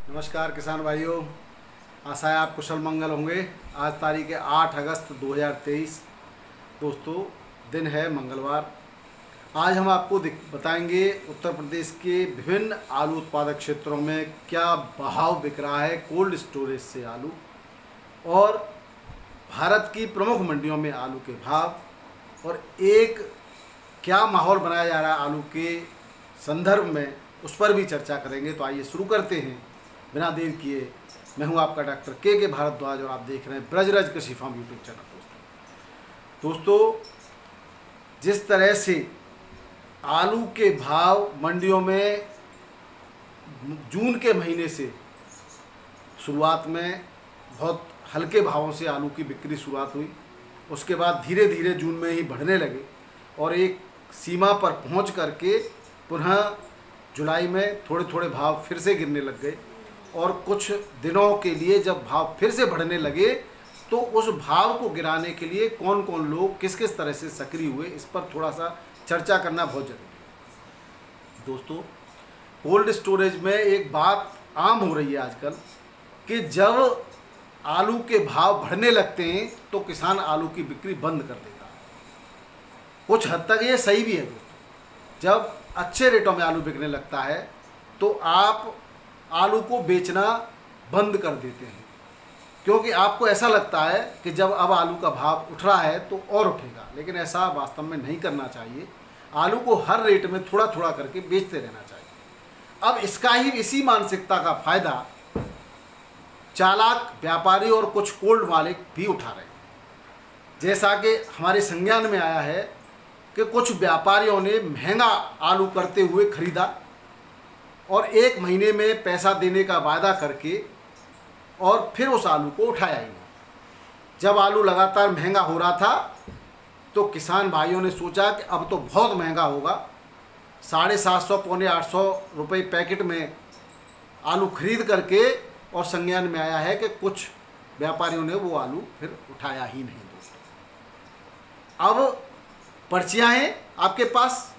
नमस्कार किसान भाइयों, आशा है आप कुशल मंगल होंगे। आज तारीख है 8 अगस्त 2023। दोस्तों, दिन है मंगलवार। आज हम आपको बताएंगे उत्तर प्रदेश के विभिन्न आलू उत्पादक क्षेत्रों में क्या भाव बिक रहा है कोल्ड स्टोरेज से आलू, और भारत की प्रमुख मंडियों में आलू के भाव, और एक क्या माहौल बनाया जा रहा है आलू के संदर्भ में, उस पर भी चर्चा करेंगे। तो आइए शुरू करते हैं बिना देर किए। मैं हूं आपका डॉक्टर के भारद्वाज और आप देख रहे हैं ब्रजराज कृषि फार्म यूट्यूब चैनल। दोस्तों, जिस तरह से आलू के भाव मंडियों में जून के महीने से शुरुआत में बहुत हल्के भावों से आलू की बिक्री शुरुआत हुई, उसके बाद धीरे धीरे जून में ही बढ़ने लगे और एक सीमा पर पहुंच करके पुनः जुलाई में थोड़े थोड़े भाव फिर से गिरने लग गए, और कुछ दिनों के लिए जब भाव फिर से बढ़ने लगे तो उस भाव को गिराने के लिए कौन कौन लोग किस किस तरह से सक्रिय हुए, इस पर थोड़ा सा चर्चा करना बहुत जरूरी है। दोस्तों, कोल्ड स्टोरेज में एक बात आम हो रही है आजकल कि जब आलू के भाव बढ़ने लगते हैं तो किसान आलू की बिक्री बंद कर देता है। कुछ हद तक ये सही भी है दोस्तों। जब अच्छे रेटों में आलू बिकने लगता है तो आप आलू को बेचना बंद कर देते हैं, क्योंकि आपको ऐसा लगता है कि जब अब आलू का भाव उठ रहा है तो और उठेगा, लेकिन ऐसा वास्तव में नहीं करना चाहिए। आलू को हर रेट में थोड़ा थोड़ा करके बेचते रहना चाहिए। अब इसी मानसिकता का फायदा चालाक व्यापारी और कुछ कोल्ड मालिक भी उठा रहे हैं। जैसा कि हमारे संज्ञान में आया है कि कुछ व्यापारियों ने महंगा आलू करते हुए खरीदा और 1 महीने में पैसा देने का वादा करके और फिर उस आलू को उठाया ही नहीं। जब आलू लगातार महंगा हो रहा था तो किसान भाइयों ने सोचा कि अब तो बहुत महंगा होगा, 750 पौने 800 रुपये पैकेट में आलू खरीद करके, और संज्ञान में आया है कि कुछ व्यापारियों ने वो आलू फिर उठाया ही नहीं। दोस्तों, अब पर्चियाँ हैं आपके पास,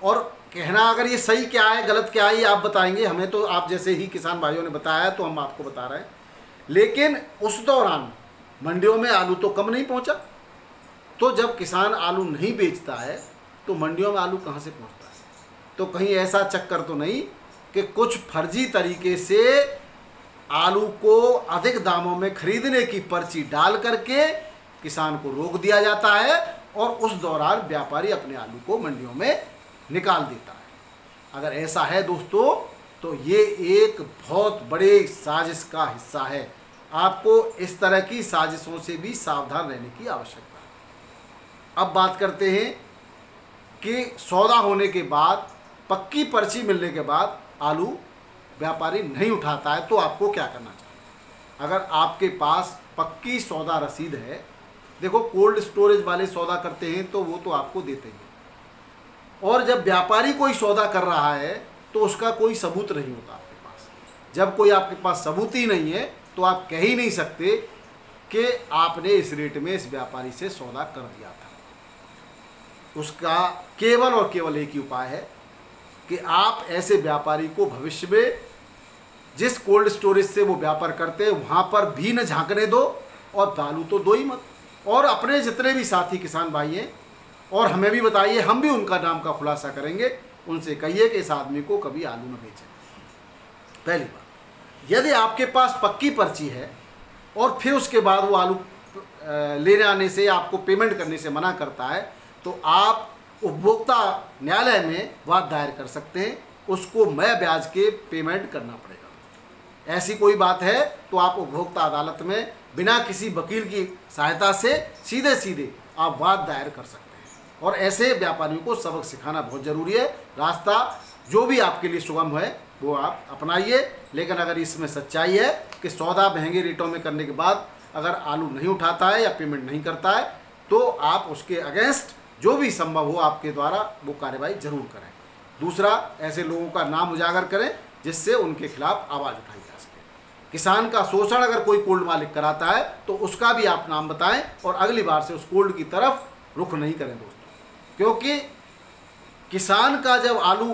और कहना अगर ये सही क्या है गलत क्या है ये आप बताएंगे हमें, तो आप जैसे ही किसान भाइयों ने बताया तो हम आपको बता रहे हैं। लेकिन उस दौरान मंडियों में आलू तो कम नहीं पहुंचा। तो जब किसान आलू नहीं बेचता है तो मंडियों में आलू कहां से पहुंचता है? तो कहीं ऐसा चक्कर तो नहीं कि कुछ फर्जी तरीके से आलू को अधिक दामों में खरीदने की पर्ची डाल करके किसान को रोक दिया जाता है और उस दौरान व्यापारी अपने आलू को मंडियों में निकाल देता है। अगर ऐसा है दोस्तों तो ये एक बहुत बड़े साजिश का हिस्सा है। आपको इस तरह की साजिशों से भी सावधान रहने की आवश्यकता है। अब बात करते हैं कि सौदा होने के बाद, पक्की पर्ची मिलने के बाद आलू व्यापारी नहीं उठाता है तो आपको क्या करना चाहिए? अगर आपके पास पक्की सौदा रसीद है, देखो कोल्ड स्टोरेज वाले सौदा करते हैं तो वो तो आपको देते हैं, और जब व्यापारी कोई सौदा कर रहा है तो उसका कोई सबूत नहीं होता आपके पास। जब कोई आपके पास सबूत ही नहीं है तो आप कह ही नहीं सकते कि आपने इस रेट में इस व्यापारी से सौदा कर दिया था। उसका केवल और केवल एक ही उपाय है कि आप ऐसे व्यापारी को भविष्य में जिस कोल्ड स्टोरेज से वो व्यापार करते हैं वहाँ पर भी न झांकने दो, और आलू तो दो ही मत। और अपने जितने भी साथी किसान भाई हैं, और हमें भी बताइए, हम भी उनका नाम का खुलासा करेंगे, उनसे कहिए कि इस आदमी को कभी आलू न बेचें। पहली बात, यदि आपके पास पक्की पर्ची है और फिर उसके बाद वो आलू लेने आने से, आपको पेमेंट करने से मना करता है, तो आप उपभोक्ता न्यायालय में वाद दायर कर सकते हैं। उसको मैं ब्याज के पेमेंट करना पड़ेगा। ऐसी कोई बात है तो आप उपभोक्ता अदालत में बिना किसी वकील की सहायता से सीधे सीधे आप वाद दायर कर सकते हैं। और ऐसे व्यापारियों को सबक सिखाना बहुत ज़रूरी है। रास्ता जो भी आपके लिए सुगम है वो आप अपनाइए, लेकिन अगर इसमें सच्चाई है कि सौदा महंगे रेटों में करने के बाद अगर आलू नहीं उठाता है या पेमेंट नहीं करता है तो आप उसके अगेंस्ट जो भी संभव हो आपके द्वारा वो कार्रवाई जरूर करें। दूसरा, ऐसे लोगों का नाम उजागर करें जिससे उनके खिलाफ आवाज़ उठाई जा सके। किसान का शोषण अगर कोई कोल्ड मालिक कराता है तो उसका भी आप नाम बताएं, और अगली बार से उस कोल्ड की तरफ रुख नहीं करें दोस्तों। क्योंकि किसान का जब आलू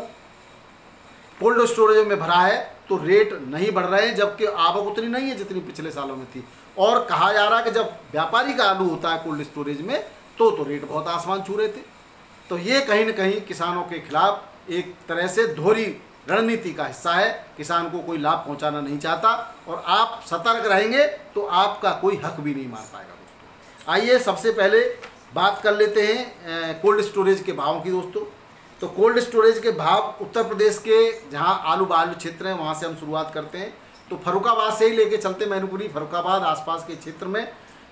कोल्ड स्टोरेज में भरा है तो रेट नहीं बढ़ रहे हैं, जबकि आवक उतनी नहीं है जितनी पिछले सालों में थी। और कहा जा रहा है कि जब व्यापारी का आलू होता है कोल्ड स्टोरेज में तो रेट बहुत आसमान छू रहे थे। तो ये कहीं न कहीं किसानों के खिलाफ एक तरह से दोहरी रणनीति का हिस्सा है। किसान को कोई लाभ पहुंचाना नहीं चाहता, और आप सतर्क रहेंगे तो आपका कोई हक भी नहीं मार पाएगा दोस्तों। आइए सबसे पहले बात कर लेते हैं कोल्ड स्टोरेज के भावों की दोस्तों। तो कोल्ड स्टोरेज के भाव उत्तर प्रदेश के जहां आलू बालू क्षेत्र हैं वहां से हम शुरुआत करते हैं। तो फर्रुखाबाद से ही लेके चलते मैनपुरी फर्रुखाबाद आसपास के क्षेत्र में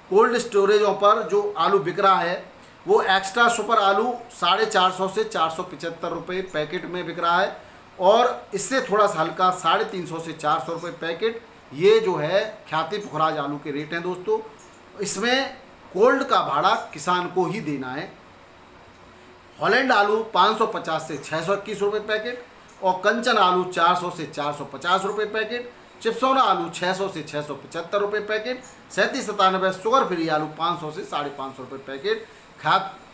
कोल्ड स्टोरेजों पर जो आलू बिक रहा है वो एक्स्ट्रा सुपर आलू 450 से 475 रुपये पैकेट में बिक रहा है, और इससे थोड़ा सा हल्का 350 से 400 रुपये पैकेट ये जो है ख्याति पुखराज आलू के रेट हैं दोस्तों। इसमें कोल्ड का भाड़ा किसान को ही देना है। हॉलैंड आलू 550 से 621 रुपये पैकेट, और कंचन आलू 400 से 450 रुपये पैकेट, चिप्सोना आलू 600 से 675 रुपये पैकेट, 3797 शुगर फ्री आलू 500 से 550 रुपये पैकेट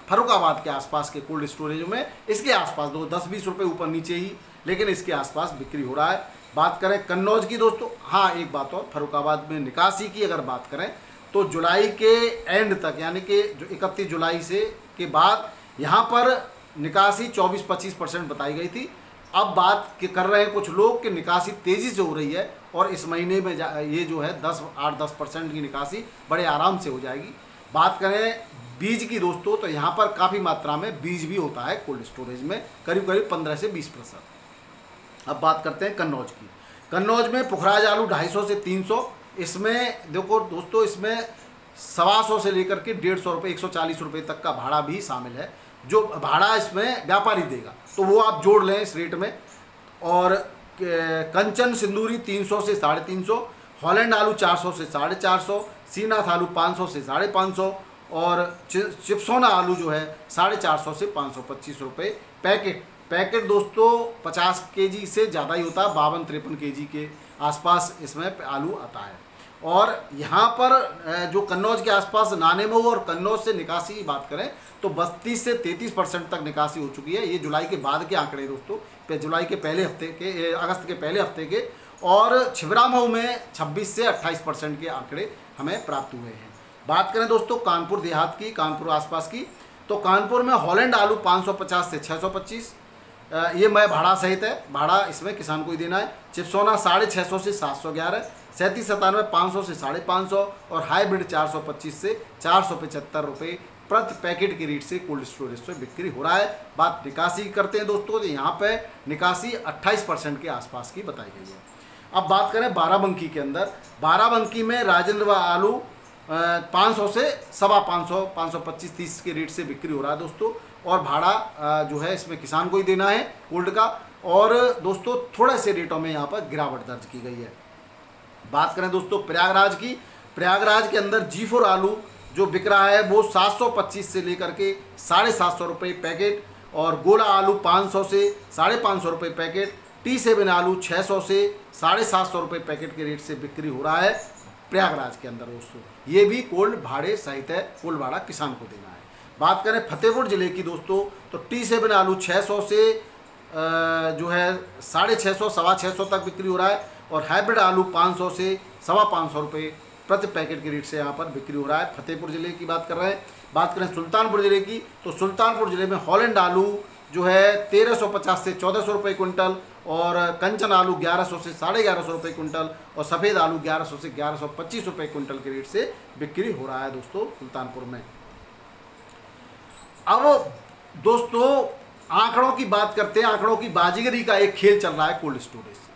फर्रुखाबाद के आसपास के कोल्ड स्टोरेज में इसके आसपास 10-20 रुपये ऊपर नीचे ही, लेकिन इसके आसपास बिक्री हो रहा है। बात करें कन्नौज की दोस्तों, हाँ एक बात और, फर्रुखाबाद में निकासी की अगर बात करें तो जुलाई के एंड तक यानी कि जो 31 जुलाई से के बाद यहाँ पर निकासी 24-25% बताई गई थी। अब बात कर रहे हैं कुछ लोग कि निकासी तेज़ी से हो रही है, और इस महीने में ये जो है 8-10% की निकासी बड़े आराम से हो जाएगी। बात करें बीज की दोस्तों, तो यहाँ पर काफ़ी मात्रा में बीज भी होता है कोल्ड स्टोरेज में, करीब 15 से 20%। अब बात करते हैं कन्नौज की। कन्नौज में पुखराज आलू 250 से 300, इसमें देखो दोस्तों इसमें 125 से लेकर के 150 रुपये 140 रुपये तक का भाड़ा भी शामिल है, जो भाड़ा इसमें व्यापारी देगा, तो वो आप जोड़ लें इस रेट में। और कंचन सिंदूरी 300 से 350, हॉलैंड आलू 400 से 450, सीनाथ आलू 500 से 550, और चिप्सोना आलू जो है 450 से 525 रुपये पैकेट दोस्तों 50 केजी से ज़्यादा ही होता है, 52-53 केजी के आसपास इसमें आलू आता है। और यहाँ पर जो कन्नौज के आसपास नानेमऊ और कन्नौज से निकासी की बात करें तो 32 से 33% तक निकासी हो चुकी है। ये जुलाई के बाद के आंकड़े दोस्तों, जुलाई के पहले हफ्ते के, अगस्त के पहले हफ्ते के, और छिबरामऊ में 26 से 28% के आंकड़े हमें प्राप्त हुए हैं। बात करें दोस्तों कानपुर देहात की, कानपुर आसपास की, तो कानपुर में हॉलैंड आलू 550 से 625, ये मैं भाड़ा सहित है, भाड़ा इसमें किसान को ही देना है। चिप्सोना 650 से 711, 3797 500 से 550, और हाईब्रिड 425 से 475 रुपये प्रति पैकेट की रेट से कोल्ड स्टोरेज से बिक्री हो रहा है। बात निकासी करते हैं दोस्तों, तो यहाँ पे निकासी 28% के आसपास की बताई गई है। अब बात करें बाराबंकी के अंदर, बाराबंकी में राजेंद्र आलू 500 से 525 525-30 के रेट से बिक्री हो रहा है दोस्तों, और भाड़ा जो है इसमें किसान को ही देना है कोल्ड का। और दोस्तों थोड़े से रेटों में यहाँ पर गिरावट दर्ज की गई है। बात करें दोस्तों प्रयागराज की, प्रयागराज के अंदर G4 आलू जो बिक रहा है वो 725 से लेकर के 750 रुपये पैकेट, और गोला आलू 500 से 550 रुपये पैकेट, T7 आलू 600 से 750 रुपये पैकेट के रेट से बिक्री हो रहा है प्रयागराज के अंदर दोस्तों। ये भी कोल्ड भाड़े सहित है, कोल्ड भाड़ा किसान को देना है। बात करें फतेहपुर ज़िले की दोस्तों, तो T7 आलू 600 से जो है 650 625 तक बिक्री हो रहा है, और हाइब्रिड आलू 500 से 525 रुपये प्रति पैकेट के रेट से यहाँ पर बिक्री हो रहा है। फतेहपुर ज़िले की बात कर रहे हैं। बात करें सुल्तानपुर ज़िले की, तो सुल्तानपुर ज़िले में हॉलैंड आलू जो है 1350 से 1400 रुपये क्विंटल, और कंचन आलू 1100 से 1150 रुपये क्विंटल, और सफ़ेद आलू 1100 से 1125 रुपये क्विंटल के रेट से बिक्री हो रहा है दोस्तों सुल्तानपुर में। अब दोस्तों आंकड़ों की बात करते हैं, आंकड़ों की बाजीगरी का एक खेल चल रहा है कोल्ड स्टोरेज से।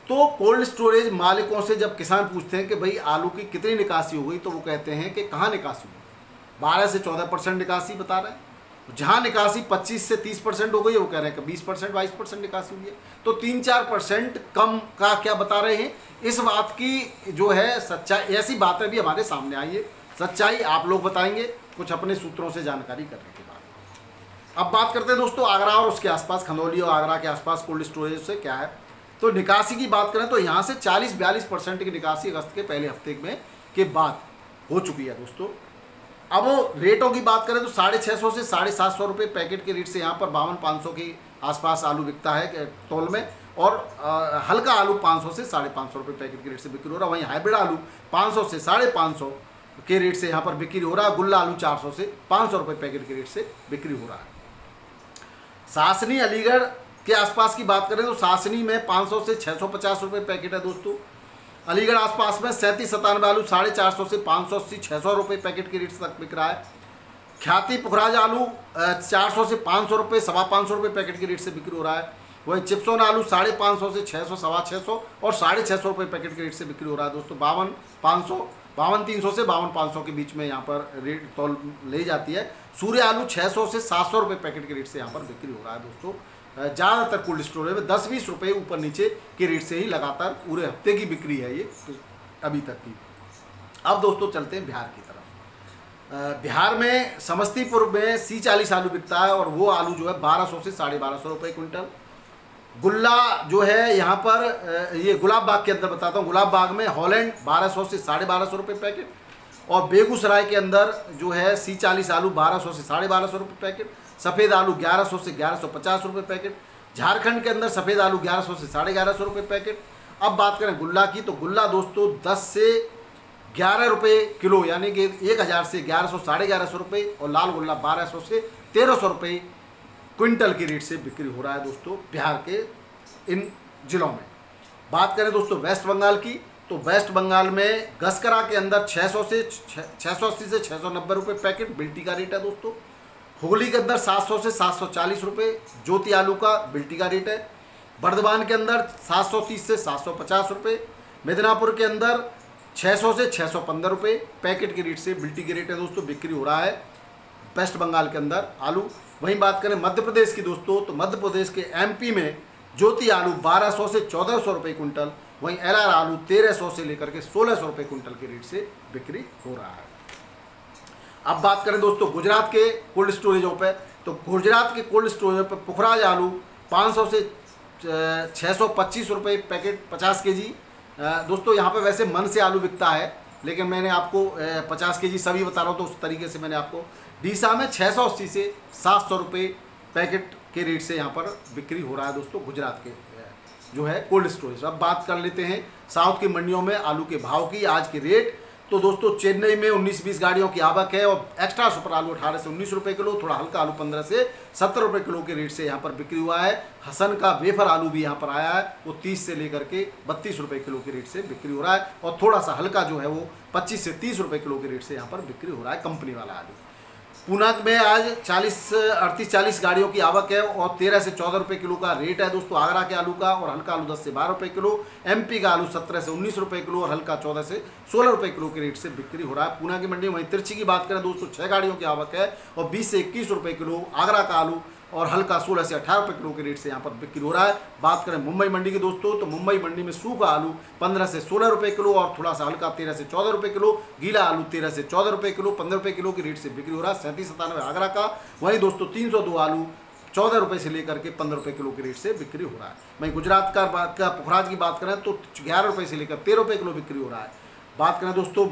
तो कोल्ड स्टोरेज मालिकों से जब किसान पूछते हैं कि भाई आलू की कितनी निकासी हो गई, तो वो कहते हैं कि कहाँ निकासी हुई, 12 से 14% निकासी बता रहे हैं। जहाँ निकासी 25 से 30% हो गई है वो कह रहे हैं कि 20% 22% निकासी हुई है। तो 3-4% कम का क्या बता रहे हैं। इस बात की जो है सच्चाई, ऐसी बातें भी हमारे सामने आई है, सच्चाई आप लोग बताएंगे कुछ अपने सूत्रों से जानकारी करने के बाद। अब बात करते हैं दोस्तों आगरा और उसके आसपास, खंदौली और आगरा के आसपास कोल्ड स्टोरेज से क्या है। तो निकासी की बात करें तो यहाँ से 40-42% की निकासी अगस्त के पहले हफ्ते में के बाद हो चुकी है दोस्तों। अब रेटों की बात करें तो 650 से 750 रुपये पैकेट के रेट से यहाँ पर 52-500 के आसपास आलू बिकता है तौल में, और हल्का आलू 500 से 550 रुपये पैकेट के रेट से बिक्री हो रहा है। वहीं हाइब्रिड आलू 500 से 550 के रेट से यहाँ पर बिक्री हो रहा है। गुल्ला आलू 400 से 500 रुपये पैकेट के रेट से बिक्री हो रहा है। सासनी अलीगढ़ के आसपास की बात करें तो सासनी में 500 से 650 रुपये पैकेट है दोस्तों। अलीगढ़ आसपास में 3797 आलू 450 से 580 600 रुपये पैकेट के रेट तक बिक रहा है। ख्याति पुखराज आलू 400 से 500 रुपये 550 रुपये पैकेट के रेट से बिक्री हो रहा है। वही चिप्सोन आलू 550 से 600 650 और 650 रुपये पैकेट के रेट से बिक्री हो रहा है दोस्तों। 52,300 से 52,500 के बीच में यहाँ पर रेट तौल ले जाती है। सूर्य आलू 600 से 700 रुपये पैकेट के रेट से यहाँ पर बिक्री हो रहा है दोस्तों। ज़्यादातर कोल्ड स्टोरेज में 10-20 रुपये ऊपर नीचे के रेट से ही लगातार पूरे हफ्ते की बिक्री है ये अभी तक की। अब दोस्तों चलते हैं बिहार की तरफ। बिहार में समस्तीपुर में C40 आलू बिकता है और वो आलू जो है 1200 से 1250 रुपये क्विंटल। गुल्ला जो है यहाँ पर ये गुलाब बाग के अंदर बताता हूँ, गुलाब बाग में हॉलैंड 1200 से 1250 रुपये पैकेट और बेगूसराय के अंदर जो है C40 आलू 1200 से 1250 रुपये पैकेट। सफ़ेद आलू 1100 से 1150 रुपये पैकेट। झारखंड के अंदर सफ़ेद आलू 1100 से 1150 रुपये पैकेट। अब बात करें गुल्ला की तो गुल्ला दोस्तों 10 से 11 रुपये किलो यानी कि 1000 से 1100 1150 रुपये और लाल गुल्ला 1200 से 1300 रुपये क्विंटल की रेट से बिक्री हो रहा है दोस्तों बिहार के इन जिलों में। बात करें दोस्तों वेस्ट बंगाल की तो वेस्ट बंगाल में गस्करा के अंदर 680 से 690 रुपये पैकेट बिल्टी का रेट है दोस्तों। हुगली के अंदर 700 से 740 रुपये ज्योति आलू का बिल्टी का रेट है। बर्धमान के अंदर 730 से 750 रुपये। मिदनापुर के अंदर 600 से 615 रुपये पैकेट के रेट से बिल्टी के रेट है दोस्तों बिक्री हो रहा है वेस्ट बंगाल के अंदर आलू। वहीं बात करें मध्य प्रदेश की दोस्तों तो मध्य प्रदेश के MP में ज्योति आलू 1200 से 1400 रुपये कुंटल। वहीं LR आलू 1300 से लेकर के 1600 रुपये कुंटल के रेट से बिक्री हो रहा है। अब बात करें दोस्तों गुजरात के कोल्ड स्टोरेजों पे तो गुजरात के कोल्ड स्टोरेजों पे पुखराज आलू 500 से 625 रुपये पैकेट 50 kg। दोस्तों यहाँ पे वैसे मन से आलू बिकता है लेकिन मैंने आपको 50 kg सभी बता रहा हूँ तो उस तरीके से मैंने आपको। डीसा में 680 से 700 रुपये पैकेट के रेट से यहाँ पर बिक्री हो रहा है दोस्तों गुजरात के जो है कोल्ड स्टोरेज। अब बात कर लेते हैं साउथ की मंडियों में आलू के भाव की आज के रेट। तो दोस्तों चेन्नई में 19-20 गाड़ियों की आवक है और एक्स्ट्रा सुपर आलू 18 से 19 रुपये किलो। थोड़ा हल्का आलू 15 से 70 रुपये किलो के रेट से यहाँ पर बिक्री हुआ है। हसन का वेफर आलू भी यहाँ पर आया है वो 30 से लेकर के 32 रुपये किलो के रेट से बिक्री हो रहा है और थोड़ा सा हल्का जो है वो 25 से 30 रुपये किलो के रेट से यहाँ पर बिक्री हो रहा है कंपनी वाला आलू। पूना में आज 38-40 गाड़ियों की आवक है और 13 से 14 रुपये किलो का रेट है दोस्तों आगरा के आलू का। और हल्का आलू 10 से 12 रुपये किलो। MP का आलू 17 से 19 रुपये किलो और हल्का 14 से 16 रुपये किलो के रेट से बिक्री हो रहा है पूना की मंडी में। वहीं तिरछी की बात करें दोस्तों 6 गाड़ियों की आवक है और 20 से 21 रुपये किलो आगरा का आलू और हल्का 16 से 18 रुपये किलो के रेट से यहाँ पर बिक्री हो रहा है। बात करें मुंबई मंडी की दोस्तों तो मुंबई मंडी में सूखा आलू 15 से 16 रुपये किलो और थोड़ा सा हल्का 13 से 14 रुपये किलो। गीला आलू 13 से 14 रुपये किलो 15 रुपये किलो के रेट से बिक्री हो रहा है। 3797 आगरा का। वहीं दोस्तों 302 आलू 14 रुपये से लेकर के 15 रुपये किलो के रेट से बिक्री हो रहा है। वहीं गुजरात का पुखराज की बात करें तो 11 रुपये से लेकर 13 रुपये किलो बिक्री हो रहा है। बात करें दोस्तों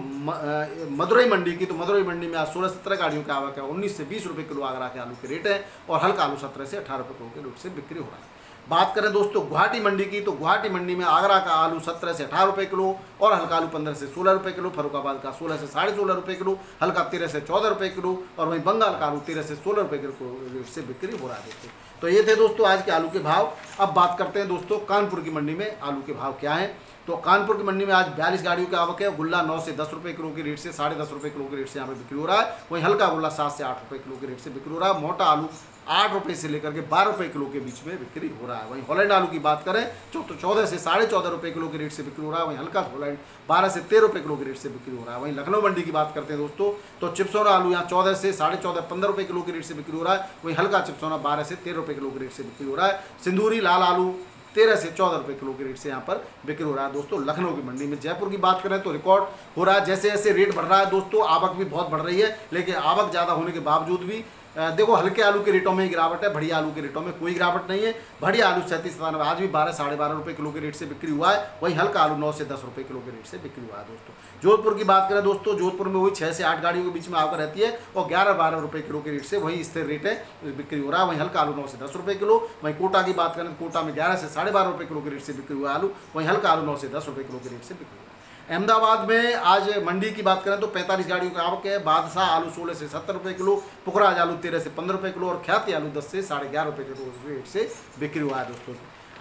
मदुरई मंडी की तो मदुरई मंडी में आज 16-17 गाड़ियों की आवक है। 19 से 20 रुपये किलो आगरा के आलू के रेट है और हल्का आलू 17 से 18 रुपये किलो के रेट से बिक्री हो रहा है। बात करें दोस्तों गुवाहाटी मंडी की तो गुवाहाटी मंडी में आगरा का आलू 17 से 18 रुपये किलो और हल्का आलू 15 से 16 रुपये किलो। फरुखाबाद का 16 से 16.5 रुपये किलो, हल्का 13 से 14 रुपये किलो और वहीं बंगाल का आलू 13 से 16 रुपये किलो से बिक्री हो रहा है दोस्तों। तो ये थे दोस्तों आज के आलू के भाव। अब बात करते हैं दोस्तों कानपुर की मंडी में आलू के भाव क्या हैं। तो कानपुर की मंडी में आज 42 गाड़ियों की आवक है। गुल्ला 9 से 10 रुपये किलो के रेट से 10.5 रुपये किलो के रेट से यहाँ पे बिक्री हो रहा है। वहीं हल्का गुल्ला 7 से 8 रुपये किलो के रेट से बिक्री हो रहा है। मोटा आलू 8 रुपये से लेकर के 12 रुपये किलो के बीच में बिक्री हो रहा है। वहीं हॉलैंड आलू की बात करें तो 14 से 14.5 रुपये किलो के रेट से बिक्री हो रहा है। वहीं हल्का हॉलैंड 12 से 13 रुपये किलो के रेट से बिक्री हो रहा है। वहीं लखनऊ मंडी की बात करते हैं दोस्तों तो चिप्सोना आलू यहाँ 14 से 14.5 15 रुपये किलो के रेट से बिक्री हो रहा है। वहीं हल्का चिप्सोना 12 से 13 रुपये किलो के रेट से बिक्री हो रहा है। सिंदूरी लाल आलू 13 से 14 रुपये किलो के रेट से यहाँ पर बिक्री हो रहा है दोस्तों लखनऊ की मंडी में। जयपुर की बात करें तो रिकॉर्ड हो रहा है। जैसे जैसे रेट बढ़ रहा है दोस्तों आवक भी बहुत बढ़ रही है, लेकिन आवक ज़्यादा होने के बावजूद भी देखो हल्के आलू के रेटों में ही गिरावट है, बढ़िया आलू के रेटों में कोई गिरावट नहीं है। बढ़िया आलू 37-97 आज भी 12 साढ़े 12 रुपये किलो के रेट से बिक्री हुआ है। वहीं हल्का आलू 9 से 10 रुपये किलो के रेट से बिक्री हुआ है दोस्तों। जोधपुर की बात करें दोस्तों, जोधपुर में वही 6 से 8 गाड़ियों के बीच में आकर रहती है और 11-12 रुपये किलो के रेट से वही स्थिर रेट है बिक्री हो रहा है। वहीं हल्का आलू 9 से 10 रुपये किलो। वहीं कोटा की बात करें तो कोटा में 11 से साढ़े 12 रुपये किलो के रेट से बिक्री हुआ आलू। वहीं हल्का आलू 9 से 10 रुपये किलो के रेट से बिक्री हुआ। अहमदाबाद में आज मंडी की बात करें तो 45 गाड़ियों की आवक है। बादशाह आलू 16 से 70 रुपये किलो, पुखराज आलू 13 से 15 रुपये किलो और ख्याति आलू 10 से साढ़े 11 रुपये किलो रेट से बिक्री हुआ है दोस्तों।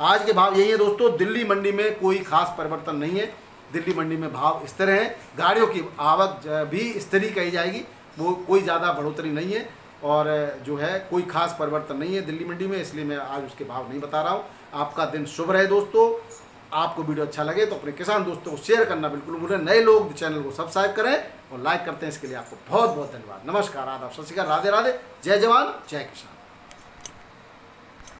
आज के भाव यही है दोस्तों। दिल्ली मंडी में कोई खास परिवर्तन नहीं है। दिल्ली मंडी में भाव स्थिर है। गाड़ियों की आवक भी स्थिर ही कही जाएगी, वो कोई ज़्यादा बढ़ोतरी नहीं है और जो है कोई खास परिवर्तन नहीं है दिल्ली मंडी में, इसलिए मैं आज उसके भाव नहीं बता रहा हूँ। आपका दिन शुभ रहे दोस्तों। आपको वीडियो अच्छा लगे तो अपने किसान दोस्तों को शेयर करना बिल्कुल भूलें। नए लोग चैनल को सब्सक्राइब करें और लाइक करते हैं, इसके लिए आपको बहुत बहुत धन्यवाद। नमस्कार, आदाब, सत श्री अकाल, राधे राधे, जय जवान जय किसान।